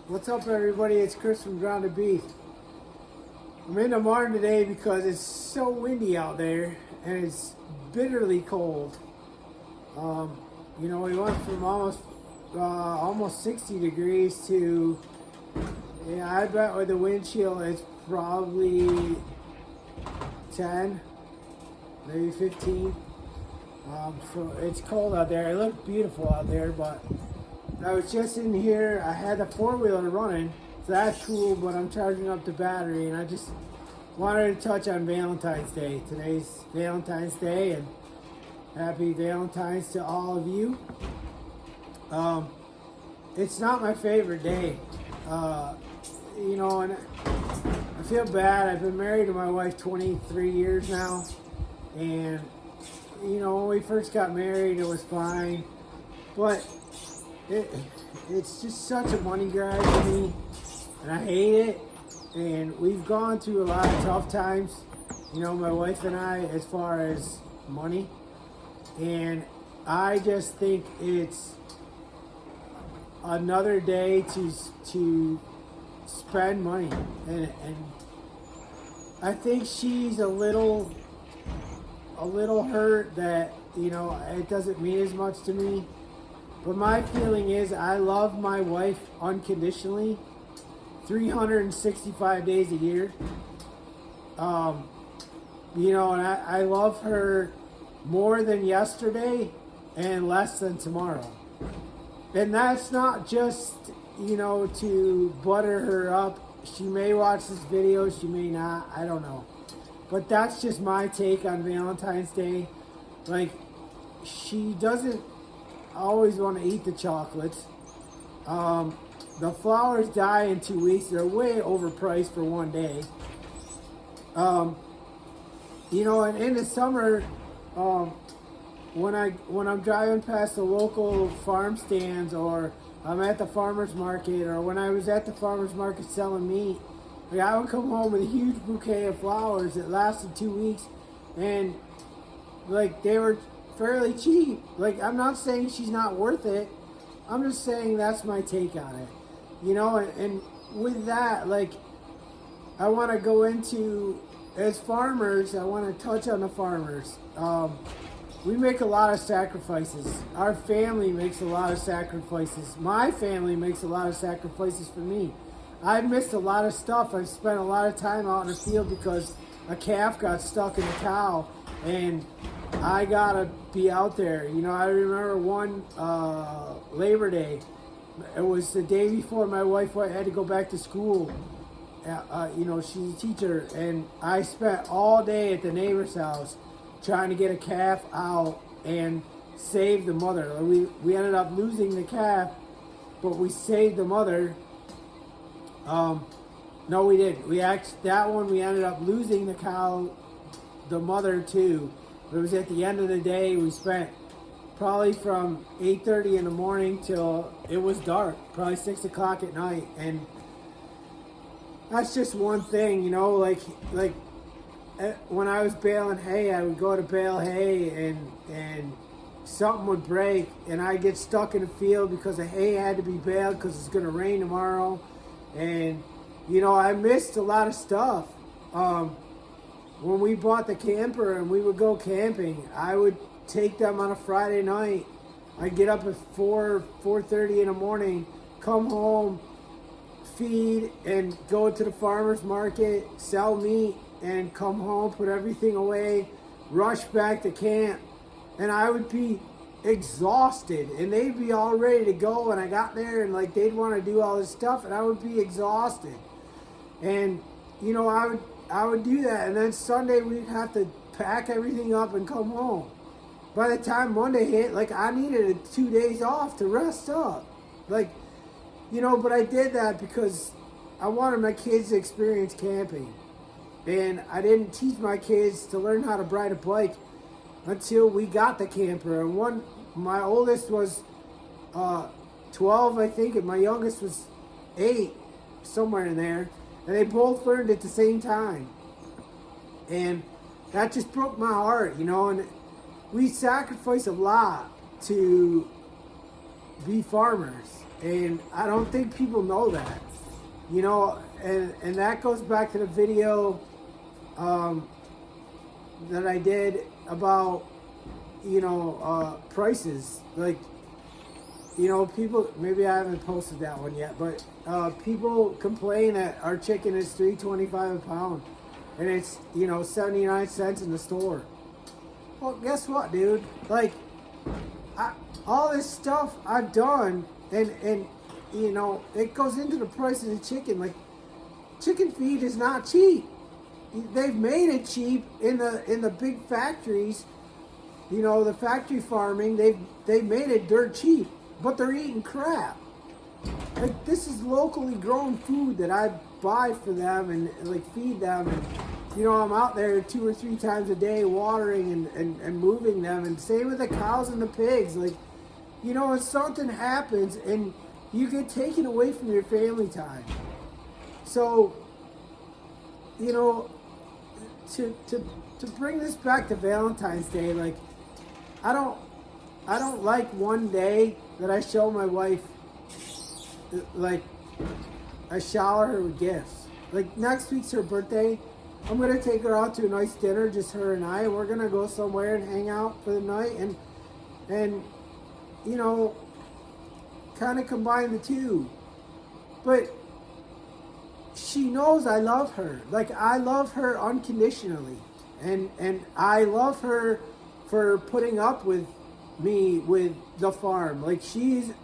What's up, everybody? It's Chris from Grounded Beef. I'm in the barn today because it's so windy out there and it's bitterly cold. We went from almost 60 degrees to, I bet with the wind chill it's probably 10, maybe 15. So it's cold out there. It looked beautiful out there, but I was just in here. I had the four-wheeler running, so that's cool, but I'm charging up the battery, and I just wanted to touch on Valentine's Day. Today's Valentine's Day, and happy Valentine's to all of you. It's not my favorite day, and I feel bad. I've been married to my wife 23 years now, and, when we first got married, it was fine, but it's just such a money grab for me, and I hate it. And we've gone through a lot of tough times, my wife and I, as far as money. And I just think it's another day to spend money. And I think she's a little hurt that, it doesn't mean as much to me. But my feeling is I love my wife unconditionally, 365 days a year. And I love her more than yesterday and less than tomorrow. And that's not just, to butter her up. She may watch this video, she may not, I don't know. But that's just my take on Valentine's Day. Like, she doesn't always want to eat the chocolates. The flowers die in 2 weeks. They're way overpriced for one day. And in the summer, when I'm driving past the local farm stands, or I'm at the farmer's market, or when I was at the farmer's market selling meat, I would come home with a huge bouquet of flowers that lasted 2 weeks, and they were fairly cheap. I'm not saying she's not worth it. I'm just saying that's my take on it. And with that, I want to go into, as farmers, I want to touch on the farmers. We make a lot of sacrifices. Our family makes a lot of sacrifices. My family makes a lot of sacrifices for me. I've missed a lot of stuff. I've spent a lot of time out in the field because a calf got stuck in a cow, and I gotta be out there. I remember one Labor Day. It was the day before my wife had to go back to school. She's a teacher, and I spent all day at the neighbor's house trying to get a calf out and save the mother. We ended up losing the calf, but we saved the mother. No, we didn't. We ended up losing the cow, the mother too. It was at the end of the day. We spent probably from 8:30 in the morning till it was dark, probably 6 o'clock at night. And that's just one thing, when I was baling hay, I would go to bale hay, and something would break, and I'd get stuck in the field because the hay had to be baled because it's going to rain tomorrow. And, I missed a lot of stuff. When we bought the camper and we would go camping, I would take them on a Friday night. I'd get up at 4:30 in the morning, come home, feed, and go to the farmer's market, sell meat, and come home, put everything away, rush back to camp. And I would be exhausted, and they'd be all ready to go, and I got there, and they'd want to do all this stuff, and I would be exhausted. And I would do that, and then Sunday we'd have to pack everything up and come home. By the time Monday hit, I needed 2 days off to rest up. But I did that because I wanted my kids to experience camping. And I didn't teach my kids to learn how to ride a bike until we got the camper. And my oldest was 12, I think, and my youngest was 8, somewhere in there. And they both learned at the same time. And that just broke my heart, and we sacrifice a lot to be farmers. And I don't think people know that, you know, and that goes back to the video that I did about, you know, prices. Like, you know, people, maybe I haven't posted that one yet, but people complain that our chicken is $3.25 a pound and it's, you know, 79 cents in the store. Well, guess what, dude? Like, all this stuff I've done, and you know, it goes into the price of the chicken. Like, chicken feed is not cheap. They've made it cheap in the big factories. You know, the factory farming, they've made it dirt cheap, but they're eating crap. Like, this is locally grown food that I buy for them and like feed them. And, you know, I'm out there 2 or 3 times a day watering and moving them. And same with the cows and the pigs. Like, you know, when something happens and you get taken away from your family time. So, you know, to bring this back to Valentine's Day, like, I don't like one day that I show my wife, like, I shower her with gifts. Like, next week's her birthday. I'm gonna take her out to a nice dinner, just her and I. We're gonna go somewhere and hang out for the night and you know, kind of combine the two. But she knows I love her. Like, I love her unconditionally. And I love her for putting up with me with the farm. Like, she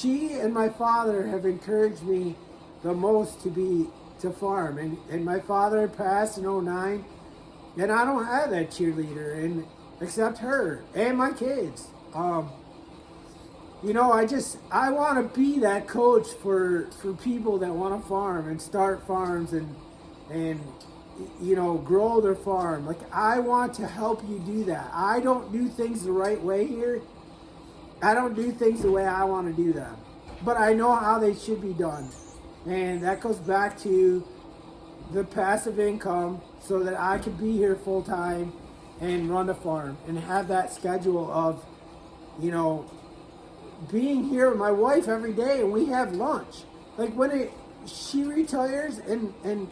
and my father have encouraged me the most to farm. And my father passed in '09, and I don't have that cheerleader and except her and my kids. You know, I want to be that coach for people that want to farm and start farms and you know, grow their farm. Like, I want to help you do that. I don't do things the right way here. I don't do things the way I want to do them, but I know how they should be done. And that goes back to the passive income so that I could be here full time and run the farm and have that schedule of, you know, being here with my wife every day and we have lunch. Like, when she retires and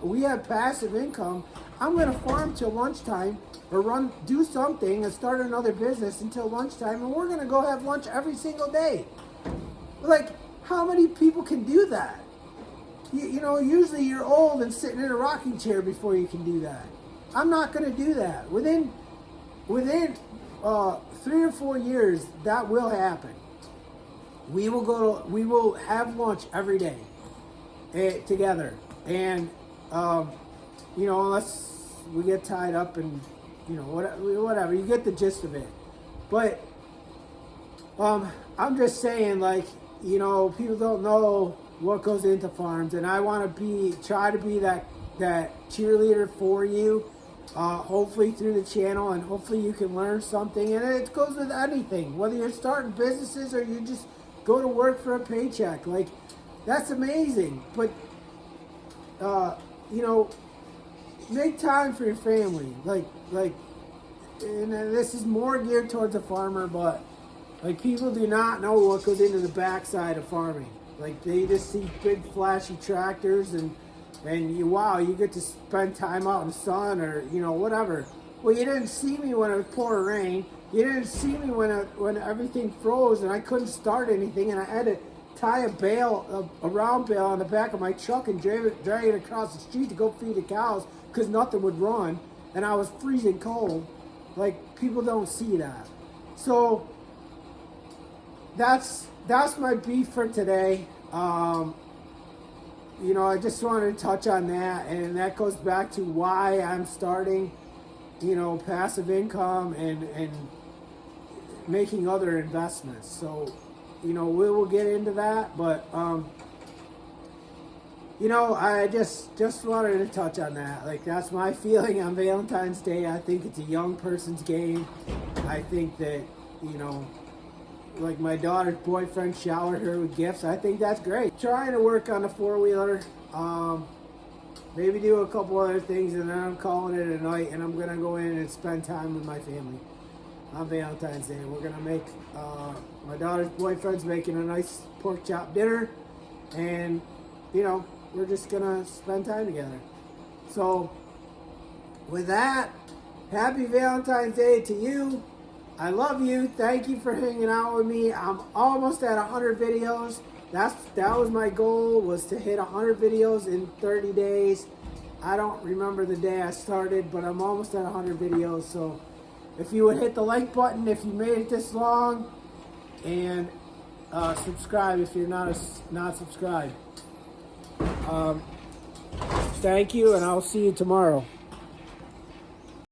we have passive income, I'm going to farm till lunchtime or do something and start another business until lunchtime, and we're going to go have lunch every single day. Like, how many people can do that? You know, usually you're old and sitting in a rocking chair before you can do that. I'm not going to do that. Within 3 or 4 years, that will happen. We will have lunch every day together, and you know, unless we get tied up and, you know, whatever, you get the gist of it. But I'm just saying, like, you know, people don't know what goes into farms, and I want to try to be that cheerleader for you, hopefully through the channel, and hopefully you can learn something. And it goes with anything, whether you're starting businesses or you just go to work for a paycheck. Like, that's amazing. But you know, make time for your family. Like, and this is more geared towards a farmer, but like, people do not know what goes into the backside of farming. Like, they just see big flashy tractors and wow, you get to spend time out in the sun or, you know, whatever. Well, you didn't see me when it was pouring rain. You didn't see me when everything froze and I couldn't start anything, and I had to tie a round bale on the back of my truck and drag it across the street to go feed the cows because nothing would run, and I was freezing cold. Like, people don't see that. So that's my beef for today. You know, I just wanted to touch on that, and that goes back to why I'm starting, you know, passive income and making other investments. So, you know, we will get into that, but you know, I just wanted to touch on that. Like, that's my feeling on Valentine's Day. I think it's a young person's game. I think that, you know, like, my daughter's boyfriend showered her with gifts. I think that's great. Trying to work on a 4-wheeler. Maybe do a couple other things, and then I'm calling it a night, and I'm going to go in and spend time with my family. on Valentine's Day. We're gonna make my daughter's boyfriend's making a nice pork chop dinner, and you know, we're just gonna spend time together. So with that, happy Valentine's Day to you. I love you. Thank you for hanging out with me. I'm almost at 100 videos. That was my goal, was to hit 100 videos in 30 days. I don't remember the day I started, but I'm almost at 100 videos. So if you would hit the like button if you made it this long, and subscribe if you're not subscribed. Thank you, and I'll see you tomorrow.